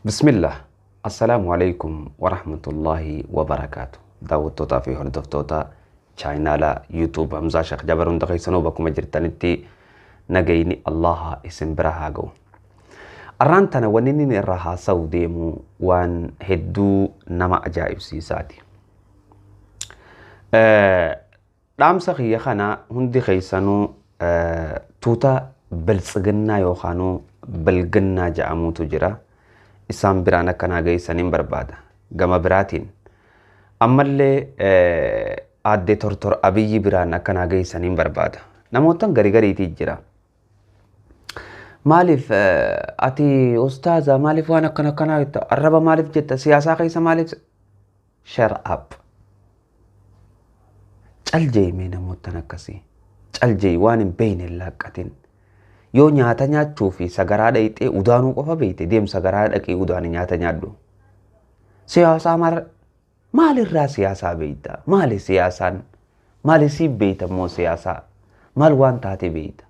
بسم الله. السلام عليكم ورحمة الله وبركاته. داود توتا في هردف توتا channel يوتيوب همزة شيخ جبر دقي سنوبكم مجرتنتي نجيني الله اسم برهاجو أرانتنا ونني الرها سوديمو وان هدو نما أجائب سيساتي دام سخية خنا هندي خيسانو توتا بلسجنا يوخانو بلجنا جامو تجرا إسام برانا كنا جاي سنين بربادا جما براتين أما اللي عادة ترتر أبي برانا كنا جاي سنين بربادا نموتن غري تجرا مالف أتي أستاذة مالف وانا كنا الربا مالف جت سياسة قيس مالف شر أب الجي من نموتن كسي الجي وان بين اللاقتين yoo nyaata nyaachuu fi sagaraa dhayxee udaanuu qofa beeyte deem sagaraa dhaqee udaan nyaata nyaadhu siyaasaa maalirraa siyaasaa beeyta maali siyaasaan maali si beeyta moo siyaasaa maal waan taate beeyta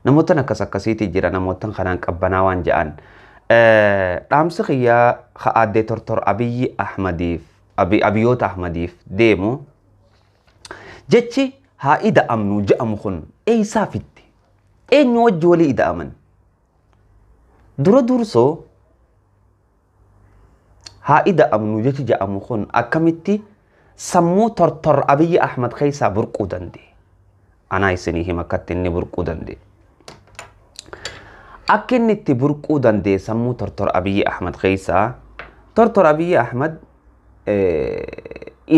namoota akkasiitii jira namoota kanaan qabbanaa waan ja'an dhaamsi xiyyaa kha'aadde tortor abiyoota ahmadiif deemu jechi haa ida'amnu ja'amu kun eeysaa fitti eenyu wajji walii ida'aman dura dursoo haa ida'amnu jechi ja'amu kun akkamitti sammuu tortor abiyyi ahmad keessaa burquu danda'e anaa isinii hima akkatti inni burquu danda'e akka inni itti burquu danda'e sammuu tortor abiyyi ahmad keessaa tortor abiyyi ahmad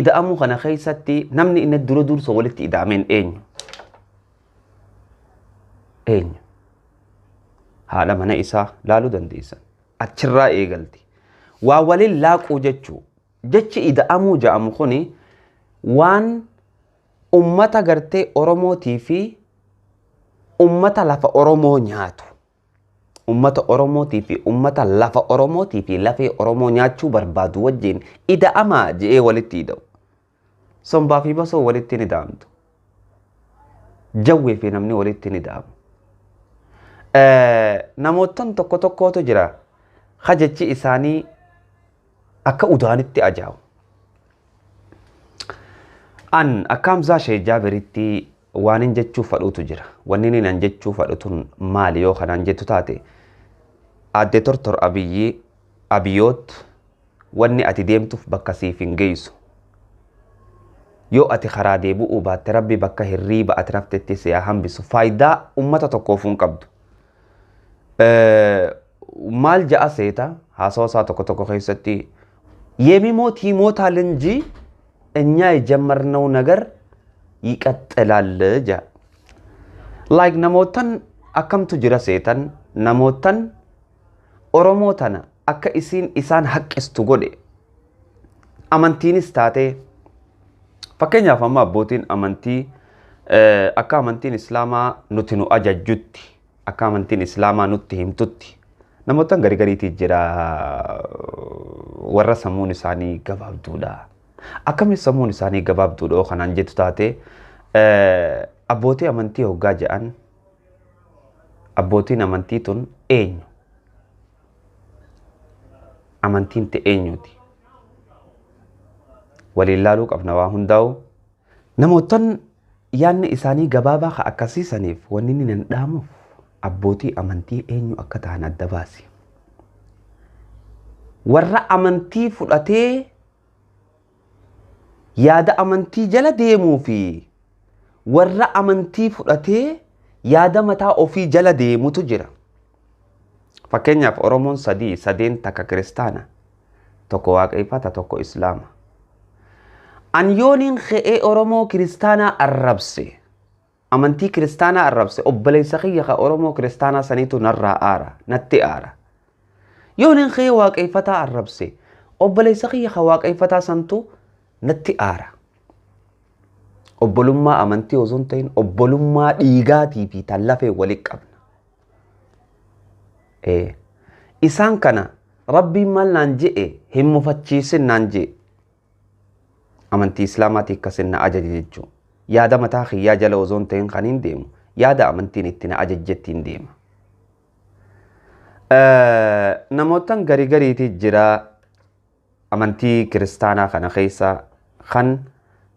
ida'amuu kana keessatti namni inni dura dursoo walitti ida'ameen eenyu eenyu haadha mana isaa laaluu dandeessan achirraa eegalti waa waliin laaquu jechuu jechi ida'amuu ja'amu kuni waan ummata gartee oromootii fi ummata lafa oromoo nyaatu ummata oromootii fi ummata lafa oromootii fi lafee oromoo nyaachuu barbaadu wajjin ida'amaa je'ee walitti ida'u sombaa fi basoo walitti ni ida'amtu jawwee fi namni walitti ni ida'amu namootan tokko tokkootu jira hajachi isaanii akka udaanitti ajaa'u an akka Hamzaa sheikh jabiritti waanin jechuu fadhuutu jira wanni nan jechuu fadhutun maali yoo kanaan jettu taate aadde tortor abiyoot wanni ati deemtuuf bakka siif hin geessu yoo ati karaa deebi'uu baatte rabbi bakka hirriiba ati raftetti siyaa hambisu faayidaa ummata tokkoof hin qabdu maal ja'a seeta haasawaa tokko tokko keessatti የሚሞት ይሞታል እንጂ እኛ የጀመርነው ነገር ይቀጥላል ጃ ላይክ ነሞተን አከምቱ ጅራ ሴተን ነሞተን ኦሮሞተና አከ ኢሳን ሐቅስቱ ጎዴ አመንቲንስ ታቴ ፈከኛፍ አማ አቦቲን አመንቲ አካ አመንቲን እስላማ ኑቲኑ አጃጁቲ akka amantiin islaamaa nutti himtutti namoota gari jira warra sammuun isaanii gabaabduudha akkamitti sammuun isaanii gabaabduudha kanaan jettu taate abbootii amantii hoggaa ja'an abbootiin amantii tun eenyu amantiin te eenyuti waliin laaluu qabna waa hundaa'u namootan yaanni isaanii gabaabaa akkasiisaniif wanni ni nan dhaamuuf abbootii amantii eenyu akka ta'an adda baasi warra amantii fudhatee yaada amantii jala deemuu fi warra amantii fudhatee yaada mataa ofii jala deemutu jira fakkeenyaaf oromoon sadeen takka kiristaana tokko waaqeffata tokko islaama an yooniin khe'ee oromoo kiristaanaa arrabse amantii kiristaanaa arrabse obboleessa kiyya ka oromoo kiristaanaa saniitu narraa aara natti aara yoonin kee waaqeffataa arrabse obboleessa kiyya ka waaqeffataa santu natti aara obbolummaa amantii osoo hin ta'in obbolummaa dhiigaatii fi tan lafee walitti qabna isaan kana rabbiin maal naan je'e hin mufachiisin naan je'e amantii islaamaatii akkasin na ajaje jechuudha yaada mataa khiyyaa jala osoo hin ta'in kan hin deemu yaada amantiin itti na ajajjettiin deema namoota gariitti jira amantii kiristaanaa kana keessa kan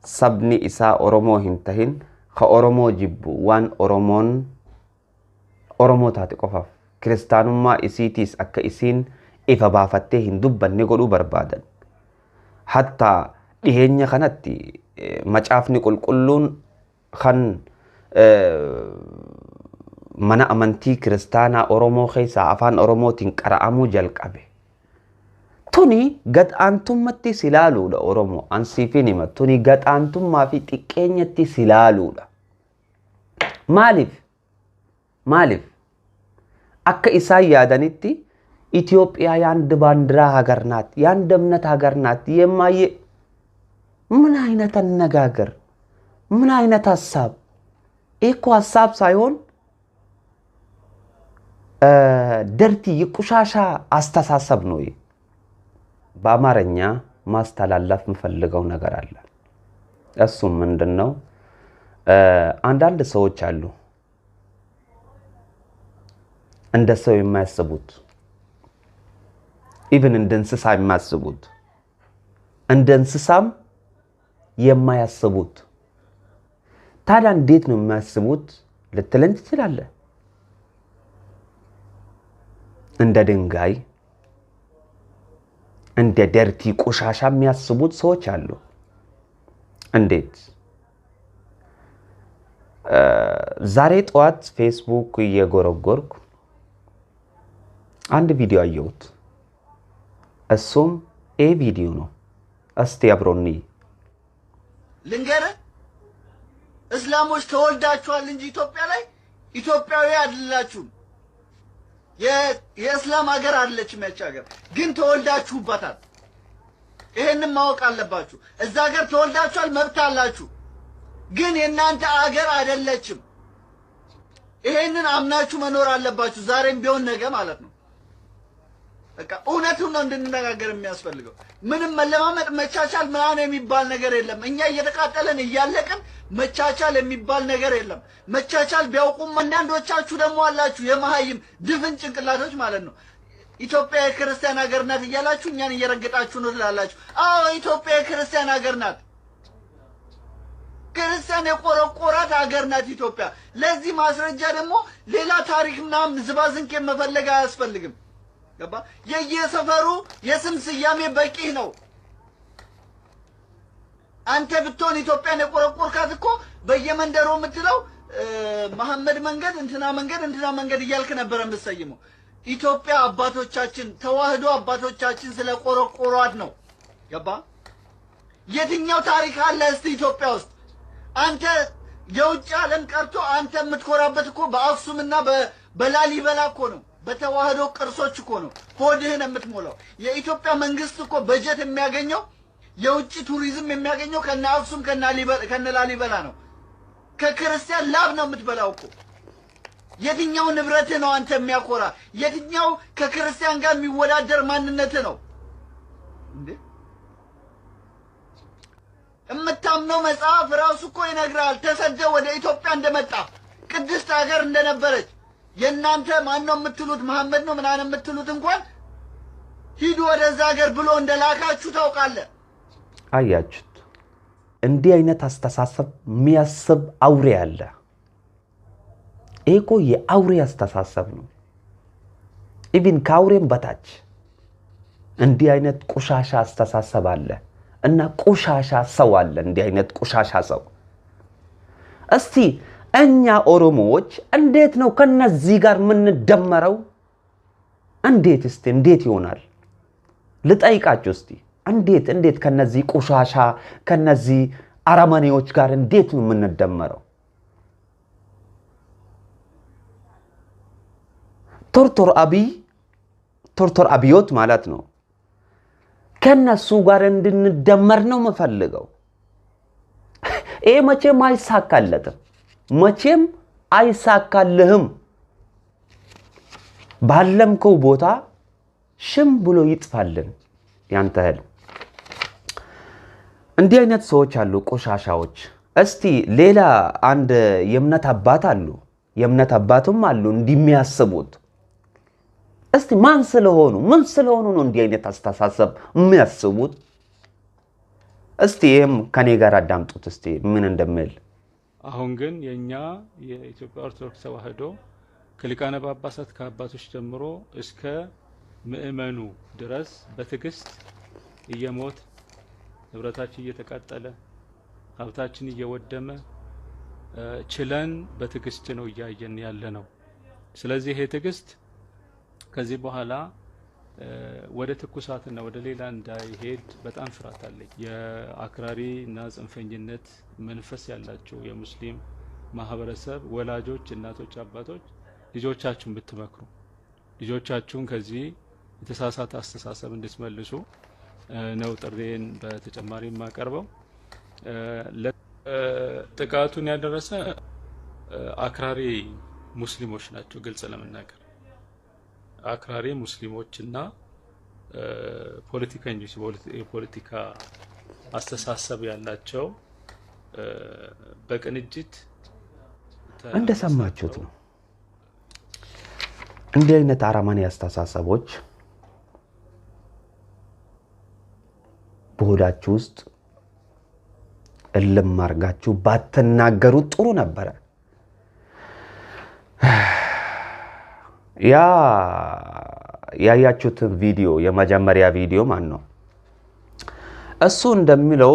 sabni isaa Oromoo hin tahin ka Oromoo jibbu waan Oromoo taate qofaaf kiristaanummaa isiitiis akka isiin ifa baafattee hin dubbanne godhuu barbaadan. Hatta dhiheenya kanatti macaafni qulqulluun kan mana amantii kiristaanaa Oromoo keessaa afaan Oromootiin qara'amuu jalqabe. Tuni gad aantummatti silaaluudha Oromoo ansiifin hima tuni gad aantummaa fi xiqqeenyatti silaaluudha. Maaliif akka isaan yaadanitti ኢትዮጵያ ያንድ ባንዲራ ሀገር ናት ያንድ እምነት ሀገር ናት የማየ ምን አይነት አነጋገር ምን አይነት ሐሳብ እኮ ሐሳብ ሳይሆን ደርቲ ይቁሻሻ አስተሳሰብ ነው በአማርኛ ማስተላለፍ ምፈልገው ነገር አለ እሱም ምንድነው አንዳንድ ሰዎች አሉ እንደ ሰው የማያስቡት even እንደ እንስሳ የማያስቡት እንደ እንስሳም የማያስቡት ታዲያ እንዴት ነው የማያስቡት ልትለን ትችላለህ እንደ ድንጋይ እንደ ደርቲ ቆሻሻ የሚያስቡት ሰዎች አሉ እንዴት ዛሬ ጠዋት ፌስቡክ እየጎረጎርኩ አንድ ቪዲዮ አየሁት እሱም ቪዲዮ ነው እስቲ አብሮኒ ልንገረ እስላሞች ተወልዳችኋል እንጂ ኢትዮጵያ ላይ ኢትዮጵያዊ አይደላችሁም የእስላም ሀገር አለች መች ሀገር ግን ተወልዳችሁባታል ይሄንን ማወቅ አለባችሁ እዛ ሀገር ተወልዳችኋል መብት አላችሁ ግን የናንተ ሀገር አይደለችም ይሄንን አምናችሁ መኖር አለባችሁ ዛሬም ቢሆን ነገ ማለት ነው በቃ እውነቱን ነው እንድንነጋገር የሚያስፈልገው ምንም መለማመጥ መቻቻል ምናምን የሚባል ነገር የለም እኛ እየተቃጠለን እያለቀን መቻቻል የሚባል ነገር የለም መቻቻል ቢያውቁም አንዳንዶቻችሁ ደግሞ አላችሁ የማሃይም ድፍን ጭንቅላቶች ማለት ነው ኢትዮጵያ የክርስቲያን ሀገር ናት እያላችሁ እኛን እየረገጣችሁ ነው ትላላችሁ አዎ ኢትዮጵያ የክርስቲያን ሀገር ናት ክርስቲያን የቆረቆራት ሀገር ናት ኢትዮጵያ ለዚህ ማስረጃ ደግሞ ሌላ ታሪክ ምናምን ዝባዝንኬ መፈለግ አያስፈልግም ገባ የየሰፈሩ የስም ስያሜ በቂ ነው አንተ ብትሆን ኢትዮጵያን የቆረቆርካት እኮ በየመንደሩ የምትለው መሐመድ መንገድ እንትና መንገድ እያልክ ነበር የምትሰይመው ኢትዮጵያ አባቶቻችን ተዋህዶ አባቶቻችን ስለቆረቆሯት ነው ገባ የትኛው ታሪክ አለ እስቲ ኢትዮጵያ ውስጥ አንተ የውጭ ዓለም ቀርቶ አንተ የምትኮራበት እኮ በአክሱምና በላሊበላ እኮ ነው በተዋህዶ ቅርሶች እኮ ነው ሆድህን የምትሞላው የኢትዮጵያ መንግስት እኮ በጀት የሚያገኘው የውጭ ቱሪዝም የሚያገኘው ከነ አክሱም ከነ ላሊበላ ነው ከክርስቲያን ላብ ነው የምትበላው እኮ የትኛው ንብረት ነው አንተ የሚያኮራ የትኛው ከክርስቲያን ጋር የሚወዳደር ማንነት ነው እንዴ እምታምነው መጽሐፍ ራሱ እኮ ይነግራል ተሰደ ወደ ኢትዮጵያ እንደመጣ ቅድስት ሀገር እንደነበረች የናንተ ማን ነው የምትሉት መሐመድ ነው ምናምን የምትሉት እንኳን ሂዱ ወደዛ ሀገር ብሎ እንደላካችሁ ታውቃለህ አያችሁት እንዲህ አይነት አስተሳሰብ የሚያስብ አውሬ አለ ኤኮ የአውሬ አስተሳሰብ ነው ኢቭን ካውሬም በታች እንዲህ አይነት ቆሻሻ አስተሳሰብ አለ እና ቆሻሻ ሰው አለ እንዲህ አይነት ቆሻሻ ሰው እስቲ እኛ ኦሮሞዎች እንዴት ነው ከነዚህ ጋር ምን ደመረው እንዴት ይሆናል ልጠይቃችሁ እስቲ እንዴት ከነዚህ ቆሻሻ ከነዚህ አረመኔዎች ጋር እንዴት ነው ምን ደመረው ቶርቶር አብዮት ማለት ነው ከነሱ ጋር እንድንደመር ነው መፈልገው መቼም አይሳካለትም መቼም አይሳካልህም ባለምከው ቦታ ሽም ብሎ ይጥፋልን ያንተ ህል እንዲህ አይነት ሰዎች አሉ ቆሻሻዎች እስቲ ሌላ አንድ የእምነት አባት አሉ እንዲሚያስቡት እስቲ ማን ስለሆኑ ምን ስለሆኑ ነው እንዲህ አይነት አስተሳሰብ የሚያስቡት? እስቲ ይሄም ከኔ ጋር አዳምጡት እስቲ ምን እንደምል። አሁን ግን የኛ የኢትዮጵያ ኦርቶዶክስ ተዋሕዶ ከሊቃነ ጳጳሳት ከአባቶች ጀምሮ እስከ ምእመኑ ድረስ በትዕግስት እየሞት ንብረታችን እየተቃጠለ ሀብታችን እየወደመ ችለን በትዕግስት ነው እያየን ያለ ነው። ስለዚህ ይሄ ትዕግስት ከዚህ በኋላ ወደ ትኩሳትና ወደ ሌላ እንዳይሄድ በጣም ፍርሃት አለኝ። የአክራሪ እና ጽንፈኝነት መንፈስ ያላቸው የሙስሊም ማህበረሰብ ወላጆች፣ እናቶች፣ አባቶች ልጆቻችሁን ብትመክሩ ልጆቻችሁን ከዚህ የተሳሳተ አስተሳሰብ እንድትመልሱ ነው ጥሬን በተጨማሪ የማቀርበው። ጥቃቱን ያደረሰ አክራሪ ሙስሊሞች ናቸው። ግልጽ ለመናገር አክራሪ ሙስሊሞችና ፖለቲከኞች የፖለቲካ አስተሳሰብ ያላቸው በቅንጅት እንደሰማችሁት ነው። እንዲህ አይነት አረመኔ አስተሳሰቦች በሆዳችሁ ውስጥ እልም አድርጋችሁ ባትናገሩ ጥሩ ነበረ። ያያችሁት ቪዲዮ የመጀመሪያ ቪዲዮ ማን ነው? እሱ እንደሚለው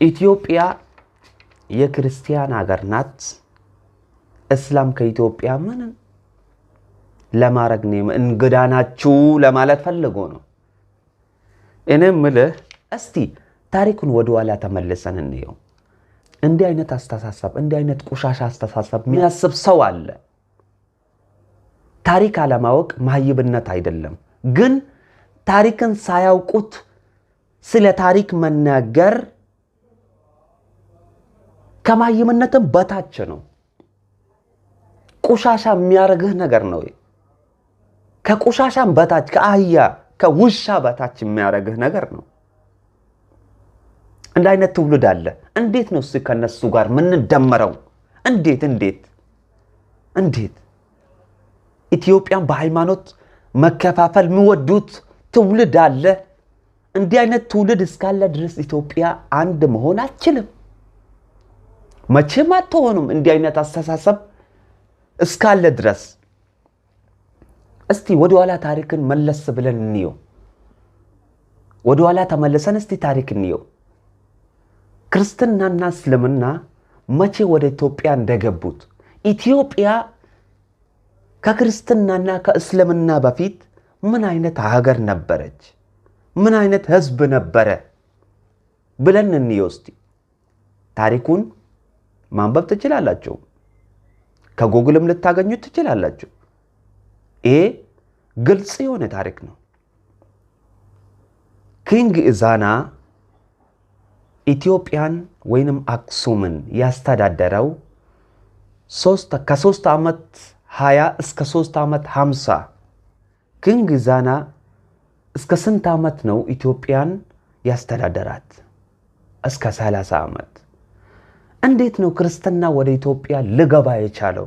ኢትዮጵያ የክርስቲያን ሀገር ናት። እስላም ከኢትዮጵያ ምን ለማድረግ ነው እንግዳ ናችሁ ለማለት ፈልጎ ነው። እኔም ምልህ እስቲ ታሪኩን ወደ ኋላ ተመልሰን እንየው። እንዲህ አይነት አስተሳሰብ እንዲህ አይነት ቆሻሻ አስተሳሰብ የሚያስብ ሰው አለ። ታሪክ አለማወቅ ማይብነት አይደለም፣ ግን ታሪክን ሳያውቁት ስለ ታሪክ መናገር ከማይብነትም በታች ነው። ቆሻሻ የሚያረግህ ነገር ነው። ከቆሻሻም በታች ከአህያ ከውሻ በታች የሚያረግህ ነገር ነው። እንደ አይነት ትውልድ አለ። እንዴት ነው ከነሱ ጋር ምን ደመረው? እንዴት ኢትዮጵያን በሃይማኖት መከፋፈል የሚወዱት ትውልድ አለ። እንዲህ አይነት ትውልድ እስካለ ድረስ ኢትዮጵያ አንድ መሆን አትችልም። መቼም አትሆኑም። እንዲህ አይነት አስተሳሰብ እስካለ ድረስ እስቲ ወደ ኋላ ታሪክን መለስ ብለን እንየው። ወደ ኋላ ተመልሰን እስቲ ታሪክ እንየው። ክርስትናና እስልምና መቼ ወደ ኢትዮጵያ እንደገቡት፣ ኢትዮጵያ ከክርስትናና ከእስልምና በፊት ምን አይነት ሀገር ነበረች፣ ምን አይነት ህዝብ ነበረ ብለን እንየው እስቲ። ታሪኩን ማንበብ ትችላላችሁ፣ ከጎግልም ልታገኙት ትችላላችሁ። ይሄ ግልጽ የሆነ ታሪክ ነው። ኪንግ ኢዛና ኢትዮጵያን ወይንም አክሱምን ያስተዳደረው ከ3 ዓመት 20 እስከ 3 ዓመት 50 ኪንግ ኢዛና እስከ ስንት ዓመት ነው ኢትዮጵያን ያስተዳደራት? እስከ 30 ዓመት። እንዴት ነው ክርስትና ወደ ኢትዮጵያ ልገባ የቻለው?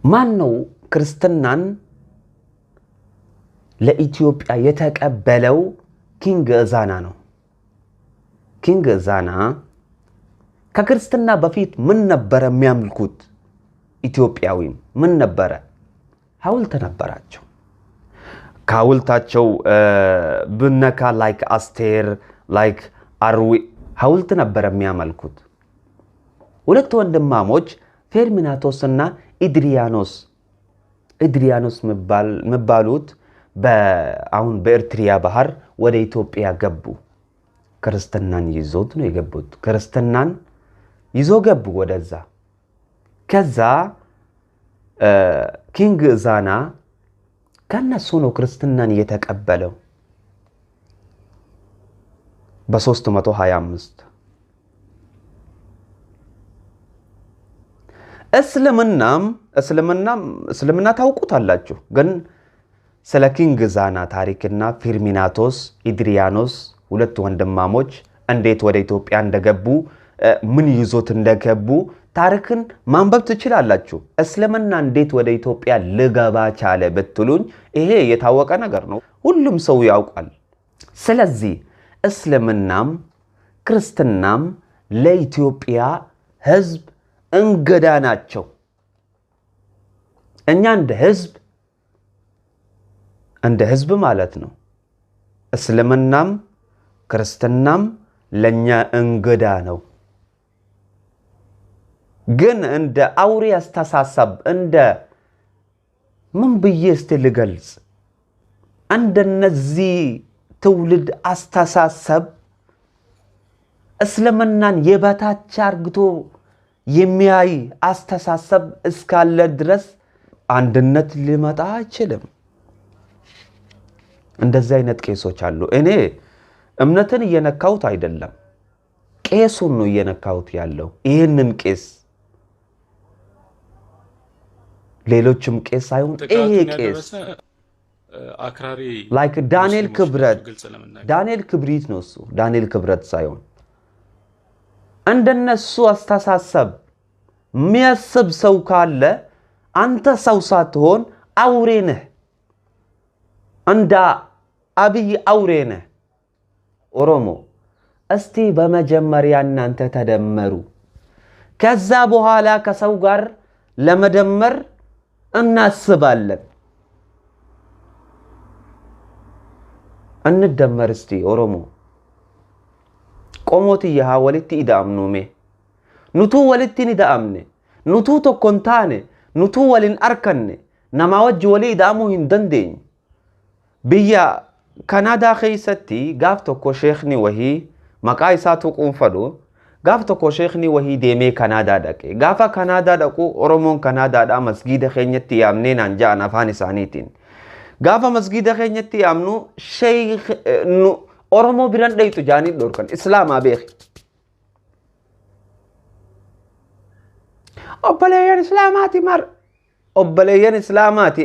ማን ነው ክርስትናን ለኢትዮጵያ የተቀበለው? ኪንግ ኢዛና ነው። ኪንግ ኢዛና ከክርስትና በፊት ምን ነበር የሚያመልኩት? ኢትዮጵያዊም ምን ነበረ? ሐውልት ነበራቸው። ከሐውልታቸው ብነካ ላይክ አስቴር ላይክ አርዊ ሐውልት ነበር የሚያመልኩት። ሁለት ወንድማሞች ፌርሚናቶስና ኢድሪያኖስ የሚባሉት አሁን በኤርትሪያ ባህር ወደ ኢትዮጵያ ገቡ። ክርስትናን ይዞት ነው የገቡት። ክርስትናን ይዞ ገቡ ወደዛ። ከዛ ኪንግ ኢዛና ከነሱ ነው ክርስትናን የተቀበለው በ325። እስልምና ታውቁታላችሁ፣ ግን ስለ ኪንግ ኢዛና ታሪክና ፌርሚናቶስ ኢድሪያኖስ ሁለት ወንድማሞች እንዴት ወደ ኢትዮጵያ እንደገቡ ምን ይዞት እንደገቡ ታሪክን ማንበብ ትችላላችሁ እስልምና እንዴት ወደ ኢትዮጵያ ልገባ ቻለ ብትሉኝ ይሄ የታወቀ ነገር ነው ሁሉም ሰው ያውቃል ስለዚህ እስልምናም ክርስትናም ለኢትዮጵያ ህዝብ እንግዳ ናቸው እኛ እንደ ህዝብ ማለት ነው እስልምናም ክርስትናም ለኛ እንግዳ ነው ግን እንደ አውሬ አስተሳሰብ እንደ ምን ብዬስት ልገልጽ እንደነዚህ ትውልድ አስተሳሰብ እስልምናን የበታች አርግቶ የሚያይ አስተሳሰብ እስካለ ድረስ አንድነት ሊመጣ አይችልም እንደዚህ አይነት ቄሶች አሉ እኔ እምነትን እየነካውት አይደለም ቄሱን ነው እየነካውት ያለው ይሄንን ቄስ ሌሎችም ቄስ አይሁን ይሄ ቄስ አክራሪ ላይክ ዳንኤል ክብሪት ነው እሱ ዳንኤል ክብረት ሳይሆን እንደነሱ አስተሳሰብ የሚያስብ ሰው ካለ አንተ ሰው ሳትሆን አውሬ ነህ እንዳ አብይ አውሬ ነህ ኦሮሞ እስቲ በመጀመሪያ እናንተ ተደመሩ ከዛ በኋላ ከሰው ጋር ለመደመር እናስባለን እንደመር እስቲ ኦሮሞ ቆሞት ይሃ ወልቲ ኢዳምኑሜ ኑቱ ወልቲ ንዳምነ ኑቱ ተኮንታነ ኑቱ ወልን አርከነ ነማወጅ ወሊ ኢዳሙ እንደንደኝ ብያ ካናዳ ኸይሰቲ ጋፍ ተኮ ሼኽኒ ወሂ መቃይሳቱ ቁንፈዶ ጋፍ ተኮ ሼኽኒ ወሂ ዴሜ ካናዳ ደቀ ጋፋ ካናዳ ደቁ ኦሮሞን ካናዳ ዳ መስጊድ ኸኝቲ ያምኔን አንጃ አፋን ሳኒቲን ጋፋ መስጊድ ኸኝቲ ያምኑ ሼይኽ ኦሮሞ ቢራን ደይቱ ጃኒ ዶርከን እስላም አቤኺ ኦበለየን እስላማቲ ማር ኦበለየን እስላማቲ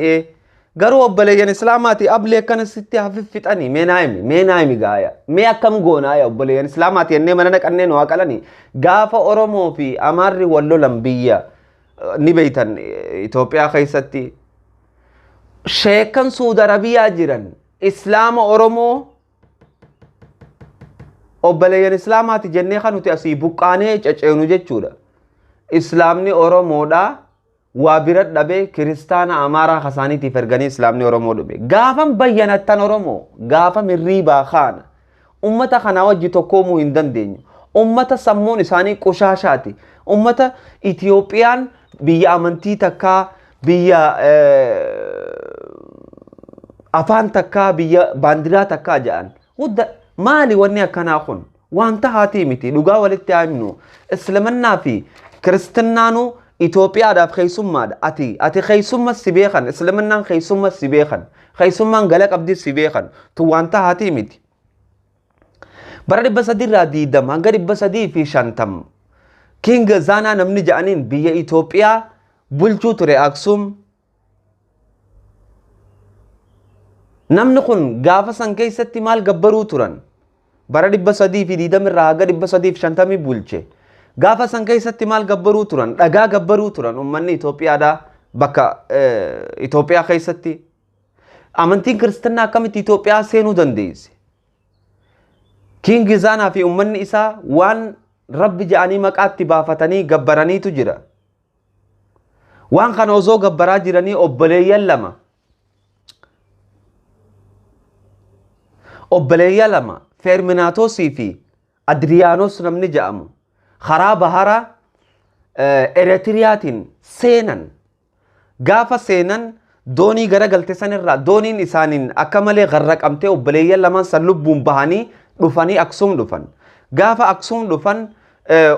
garu obboleeyyan islaamaati ablee kana sitti hafifixani meenaaymi gaaya mee akkam goonaaya obboleeyyan islaamaati ennee mana naqanneen waa qalani gaafa oromoo fi amaarri wallolan biyya ni beeytan Itoophiyaa keessatti sheekan Suudi Arabiyaa jiran islaama oromoo obboleeyyan islaamaati jennee kan nuti asii buqqaanee ceceenu jechuudha islaamni oromoodha wabirat dabe kristana amara khasaniti fergani islamni oromo dube gafam bayanatan oromo gafam riba khana ummata khana wajji tokkomu hindandenyu ummata sammun isani qushashati ummata ethiopian biya amanti takka biya afan takka biya bandira takka jaan wudda mali wanni akkana khun wanta hatimiti duga walitti amnu islamanna fi kristannanu ኢትዮጵያ ዳፍ ኸይሱማድ አቲ ኸይሱማ ሲቤኸን እስልምናን ኸይሱማ ሲቤኸን ኸይሱማን ገለቅ አብዲ ሲቤኸን ቱዋንታ ሃቲሚቲ በረድ በሰዲራ ዲደም አንገድ በሰዲ ፊ ሻንተም ኪንግ ዛና ነምኒ ጃኒን ቢየ ኢትዮጵያ ቡልቹ ቱሬ አክሱም ነምንኹን ጋፈሰን ከይሰቲ ማል ገበሩ ቱረን በረድ በሰዲ ፊ ዲደም ራገድ በሰዲ ፊ ሻንተሚ ቡልቼ gaafa san keessatti maal gabbaruu turan dhagaa gabbaruu turan ummanni Itoophiyaadha bakka Itoophiyaa keessatti amantiin kiristaanaa akkamitti Itoophiyaa seenuu dandeesse King Zaanaa fi ummanni isaa waan rabbi ja'anii maqaatti baafatanii gabbaraniitu jira waan kana osoo gabbaraa jiranii obboleeyyan lama Ferminaatosii fi Adriyaanos namni ja'amu خراب بهارا إريترياتين سينن غافا سينن دوني غرا غلطي سنرا دوني نسانين أكمل غرق أمتي وبليا لما سلوب بومبهاني دفاني أكسوم دفن غافا أكسوم دفن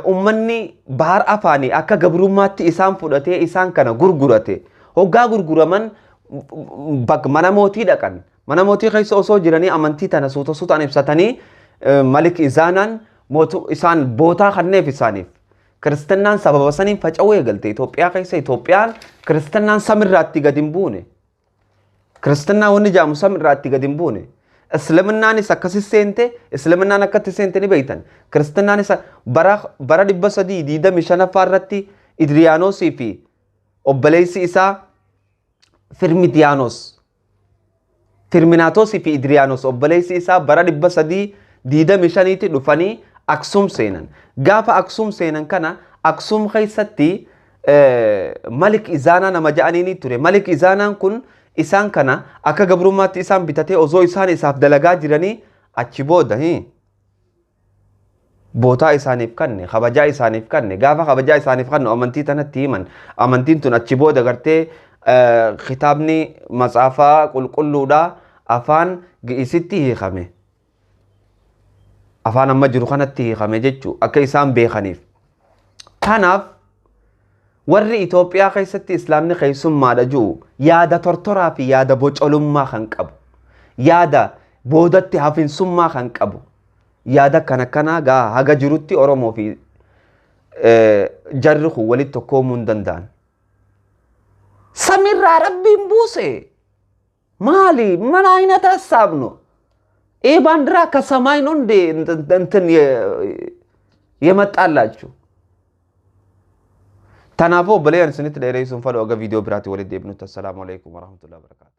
أمني بحر أفاني أكا غبرومات إسان فودته إسان كنا غرغرته هوغا غرغرمن بق مناموتي دكان مناموتي خيس أوسو جراني أمانتي تنا سوتو سوتان إبساتني ملك إزانان موتو إسان بوتا خدنه في سانيف كريستنان سبب سانين فجأوه غلطي إثيوبيا كيسا إثيوبيان كريستنان سمر راتي قدم بونه كريستنان ونجام سمر راتي قدم بونه Islaminaanis akkasi seente Islaminaan akkatti seente ni beeytan Kiristinaanis bara 325 irratti Idriyaanosii fi obboleessi isaa Firminaatosii fi Idriyaanos obboleessi isaa bara 325 tti dhufanii Aksum seenan. Gaafa Aksum seenan kana Aksum keessatti Malik Izaanaa nama ja'anii ture. Malik Izaanaan kun isaan kana akka gabrummaatti isaan bitatee osoo isaan isaaf dalagaa jiranii achi booda bootaa isaaniif kanne kabajaa isaaniif kanne gaafa kabajaa isaaniif kanne amantii tanatti himan amantiin tun achi booda gartee kitaabni matsaafaa qulqulluudha afaan gi'isitti hiikame afaan amma jiru kanatti hiikame jechuu akka isaan beekaniif. Kanaaf warri Itoophiyaa keessatti islaamni keessummaadha jiru yaada tortoraa fi yaada bocolummaa kan qabu yaada boodatti hafinsummaa kan qabu yaada kana gaa haga jirutti Oromoo fi jarri kun walitti tokkoomuu hin danda'an. Samirraa rabbiin buuse maali mana aynata hasaabno ባንዲራ ከሰማይ ነው እንደ እንትን የመጣላችሁ ተናፎ በለያን ስንት ዳይሬክሽን ፈሎ ቪዲዮ ብራቲ ወለደ ኢብኑ ተሰላሙ አለይኩም ወራህመቱላሂ ወበረካቱ